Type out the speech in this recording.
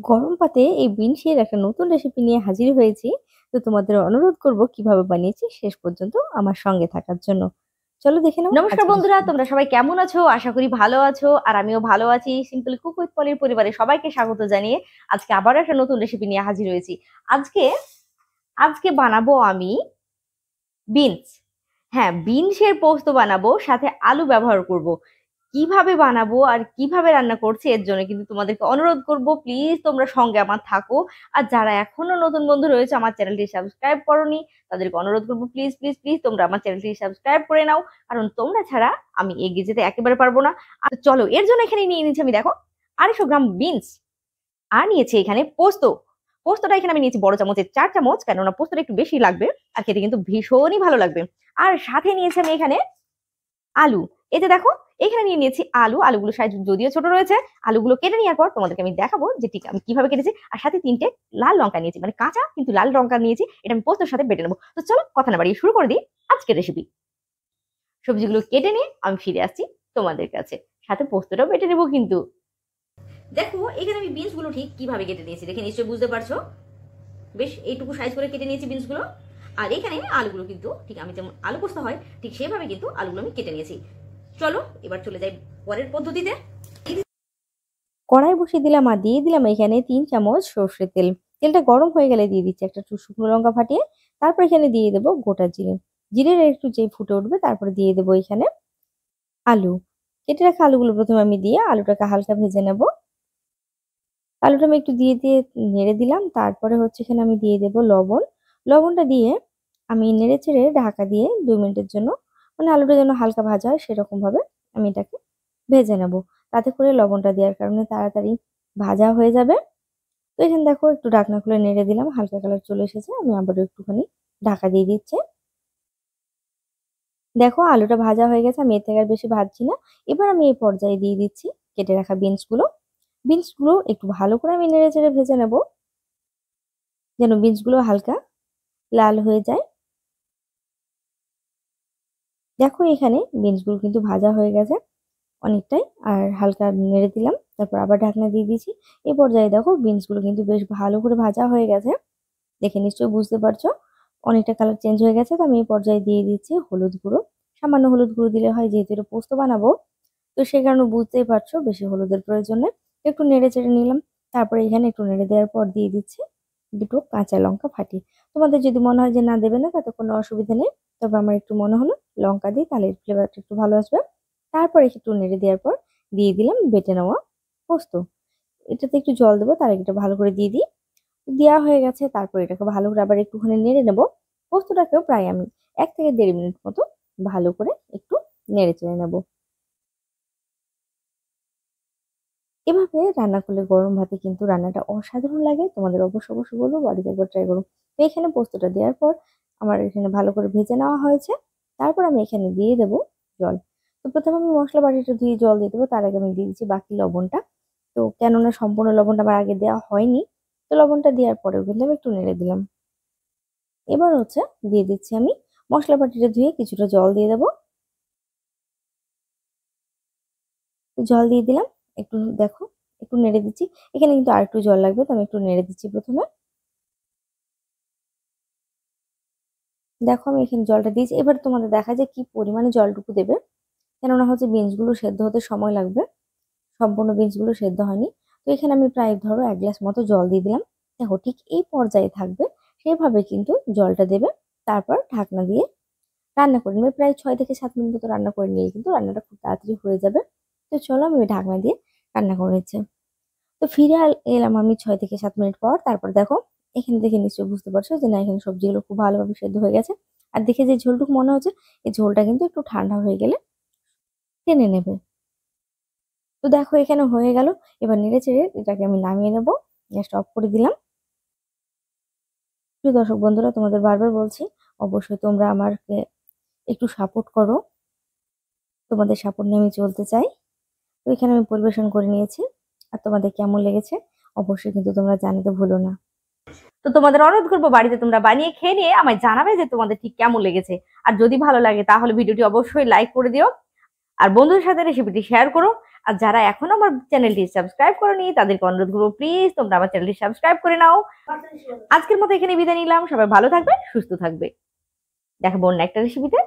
গরম পাতে এই বিনসের একটা নতুন রেসিপি নিয়ে হাজির হয়েছি। তো তোমাদের অনুরোধ করব কিভাবে বানিয়েছি শেষ পর্যন্ত আমার সঙ্গে থাকার জন্য। চলো দেখে নাও নমস্কার আজকের বন্ধুরা, রেসিপি। তোমরা সবাই কেমন আছো? আশা করি ভালো আছো। আর আমিও ভালো আছি। সিম্পল কুক উইথ পলির পরিবারে সবাইকে স্বাগত জানিয়ে আজকে আবার একটা নতুন রেসিপি নিয়ে হাজির হয়েছি। আজকে আজকে বানাবো আমি বিনস। হ্যাঁ, বিনসের পোস্ত বানাবো, সাথে আলু ব্যবহার করব। কিভাবে বানাবো আর কিভাবে রান্না করছি এর জন্য কিন্তু তোমাদেরকে অনুরোধ করব, প্লিজ তোমরা সঙ্গে আমার থাকো। আর যারা এখনো নতুন বন্ধু রয়েছে, আমার চ্যানেলটি সাবস্ক্রাইব করোনি, তাদেরকে অনুরোধ করবো, প্লিজ প্লিজ প্লিজ তোমরা আমার চ্যানেলটি সাবস্ক্রাইব করে নাও। কারণ তোমরা ছাড়া আমি এগিয়ে যেতে একেবারে পারবো না। আর চলো, এর জন্য এখানে নিয়ে নিচ্ছি আমি, দেখো, 250 গ্রাম বিনস। আর নিয়েছি এখানে পোস্ত। পোস্তটা এখানে আমি নিয়েছি বড় চামচের 4 চামচ, কেননা পোস্তটা একটু বেশি লাগবে আর খেতে কিন্তু ভীষণই ভালো লাগবে। আর সাথে নিয়েছি আমি এখানে আলু। এই যে দেখো, এখানে নিয়ে নিয়েছি আলু। আলুগুলো সাইজ যদিও ছোট রয়েছে। আলুগুলো কেটে নেওয়ার পর তোমাদেরকে আমি দেখাবো যে ঠিক আমি কিভাবে কেটেছি। আর সাথে 3টে লাল লঙ্কা নিয়েছি, মানে কাঁচা কিন্তু লাল লঙ্কা নিয়েছি। এটা আমি পোস্তর সাথে বেটে নেবো। তো চলো কথা না বাড়িয়ে শুরু করে দিই আজকের রেসিপি। সবজিগুলো কেটে নিয়ে আমি ফিরে আসছি তোমাদের কাছে, সাথে পোস্তটাও বেটে নেবো কিন্তু। দেখো, এখানে আমি বিনস গুলো ঠিক কিভাবে কেটে নিয়েছি দেখে নিশ্চয়ই বুঝতে পারছো। বেশ এইটুকু সাইজ করে কেটে নিয়েছি বিনস গুলো। আর এখানে আলুগুলো কিন্তু ঠিক আমি যেমন আলু পোস্ত হয় ঠিক সেভাবে কিন্তু আলুগুলো আমি কেটে নিয়েছি। চলো এবার চলে যাই পরের পদ্ধতিতে। কড়াই বসিয়ে দিলাম আর দিয়ে দিলাম এখানে 3 চামচ সর্ষের তেল। তেলটা গরম হয়ে গেলে দিয়ে দিচ্ছি একটা শুকনো লঙ্কা ফাটিয়ে। তারপর এখানে দিয়ে দেবো গোটা জিরে। জিরের একটু যেই ফুটে উঠবে তারপরে দিয়ে দেবো এখানে আলু। কেটে রাখা আলুগুলো প্রথমে আমি দিয়ে আলুটাকে হালকা ভেজে নেব। আলুটা আমি একটু দিয়ে দিয়ে নেড়ে দিলাম। তারপরে হচ্ছে এখানে আমি দিয়ে দেব লবণ। লবণটা দিয়ে আমি নেড়ে চেড়ে ঢাকা দিয়ে 2 মিনিটের জন্য, মানে আলুটা যেন হালকা ভাজা হয় সেরকম ভাবে আমি এটাকে ভেজে নেব। তাতে করে লবণটা দেওয়ার কারণে তাড়াতাড়ি ভাজা হয়ে যাবে। তো এখানে দেখো একটু ঢাকনা খুলে নেড়ে দিলাম, হালকা কালার চলে এসেছে। আমি আবারও একটুখানি ঢাকা দিয়ে দিচ্ছি। দেখো আলুটা ভাজা হয়ে গেছে, আমি এর থেকে আর বেশি ভাজছি না। এবার আমি এই পর্যায়ে দিয়ে দিচ্ছি কেটে রাখা বিনসগুলো। বিনসগুলো একটু ভালো করে আমি নেড়ে চেড়ে ভেজে নেব, যেন বিনসগুলো হালকা লাল হয়ে যায়। দেখো এখানে বিনসগুলো কিন্তু ভাজা হয়ে গেছে অনেকটাই। আর হালকা নেড়ে দিলাম, তারপর আবার ঢাকনা দিয়ে দিয়েছি। এই পর্যায়ে দেখো বিনসগুলো কিন্তু বেশ ভালো করে ভাজা হয়ে গেছে, দেখে নিশ্চয়ই বুঝতে পারছো অনেকটা কালার চেঞ্জ হয়ে গেছে। তো আমি এই পর্যায়ে দিয়ে দিচ্ছি হলুদ গুঁড়ো। সামান্য হলুদ গুঁড়ো দিলে হয়, যেহেতু এটা পোস্ত বানাবো তো সে কারণে বুঝতেই পারছো বেশি হলুদের প্রয়োজন নেই। একটু নেড়ে চেড়ে নিলাম। তারপরে এখানে একটু নেড়ে দেওয়ার পর দিয়ে দিচ্ছি দুটো কাঁচা লঙ্কা ফাটিয়ে। তোমাদের যদি মনে হয় যে না দেবে না, তাতে কোনো অসুবিধা নেই। তবে আমার একটু মনে হলো লঙ্কা দিই, তাহলে এর ফ্লেভারটা একটু ভালো আসবে। তারপরে একটু নেড়ে দেওয়ার পর দিয়ে দিলাম বেটে নেওয়া পোস্ত। এটাতে একটু জল দেবো, তার আগে এটা ভালো করে দিয়ে দিই। দেওয়া হয়ে গেছে, তারপর এটাকে ভালো করে আবার একটুখানি নেড়ে নেবো। পোস্তটাকেও প্রায় আমি 1 থেকে 1.5 মিনিট মতো ভালো করে একটু নেড়ে চেড়ে নেবো। এভাবে রান্না করলে গরম ভাতে কিন্তু রান্নাটা অসাধারণ লাগে। তোমাদের অবশ্যই অবশ্যই বলবো বাড়িতে একবার ট্রাই করো। তো এখানে পোস্তটা দেওয়ার পর আমার এখানে ভালো করে ভেজে নেওয়া হয়েছে। তারপর আমি এখানে দিয়ে দেবো জল। তো প্রথমে আমি মশলা বাটিটা ধুয়ে জল দিয়ে দেবো, তার আগে আমি দিয়ে দিচ্ছি বাকি লবণটা। তো কেননা সম্পূর্ণ লবণটা আমার আগে দেওয়া হয়নি, তো লবণটা দেওয়ার পরেও কিন্তু আমি একটু নেড়ে দিলাম। এবার হচ্ছে দিয়ে দিচ্ছি আমি মশলা বাটিটা ধুয়ে কিছুটা জল দিয়ে দেবো। তো জল দিয়ে দিলাম, একটু দেখো একটু নেড়ে দিচ্ছি। এখানে কিন্তু আর একটু জল লাগবে, তো আমি একটু নেড়ে দিচ্ছি প্রথমে। দেখো আমি এখানে জলটা দিয়েছি। এবার তোমাদের দেখা যায় কি পরিমাণে জলটুকু দেবে, কেননা হচ্ছে বিনস গুলো সেদ্ধ হতে সময় লাগবে। সম্পূর্ণ বিনস গুলো সেদ্ধ হয়নি। তো এখানে আমি প্রায় ধরো 1 গ্লাস মতো জল দিয়ে দিলাম। দেখো ঠিক এই পর্যায়ে থাকবে, সেভাবে কিন্তু জলটা দেবে। তারপর ঢাকনা দিয়ে রান্না করে নেবে। প্রায় 6 থেকে 7 মিনিট মতো রান্না করে নিলে কিন্তু রান্নাটা খুব তাড়াতাড়ি হয়ে যাবে। তো চলো আমি ওই ঢাকনা দিয়ে রান্না করে নিচ্ছি। তো ফিরে এলাম আমি 6 থেকে 7 মিনিট পর। তারপর দেখো এখানে দেখে নিশ্চয়ই বুঝতে পারছো যে না, এখানে সবজিগুলো খুব ভালোভাবে সেদ্ধ হয়ে গেছে। আর দেখে যে ঝোলটুকু মনে হচ্ছে, এই ঝোলটা কিন্তু একটু ঠান্ডা হয়ে গেলে টেনে নেবে। তো দেখো এখানে হয়ে গেল। এবার নেড়ে চেড়ে এটাকে আমি নামিয়ে নেবো। গ্যাসটা অফ করে দিলাম। প্রিয় দর্শক বন্ধুরা, তোমাদের বারবার বলছি অবশ্যই তোমরা আমাকে একটু সাপোর্ট করো। তোমাদের সাপোর্ট নিয়ে আমি চলতে চাই। তো এখানে আমি পরিবেশন করে নিয়েছি। আর তোমাদের কেমন লেগেছে অবশ্যই কিন্তু তোমরা জানাতে ভুলো না। তো তোমাদের অনুরোধ করবো বাড়িতে তোমরা বানিয়ে খেয়ে নিয়ে আমায় জানাবে যে তোমাদের ঠিক কেমন লেগেছে। আর যদি ভালো লাগে তাহলে ভিডিওটি অবশ্যই লাইক করে দিও। আর বন্ধুদের সাথে রেসিপিটি শেয়ার করো। আর যারা এখন আমার চ্যানেলটি সাবস্ক্রাইব করোনি তাদেরকে অনুরোধ করবো, প্লিজ তোমরা আমার চ্যানেলটি সাবস্ক্রাইব করে নাও। আজকের মতো এখানে বিদায় নিলাম, সবাই ভালো থাকবে, সুস্থ থাকবে, দেখাবো অন্য একটা রেসিপিতে।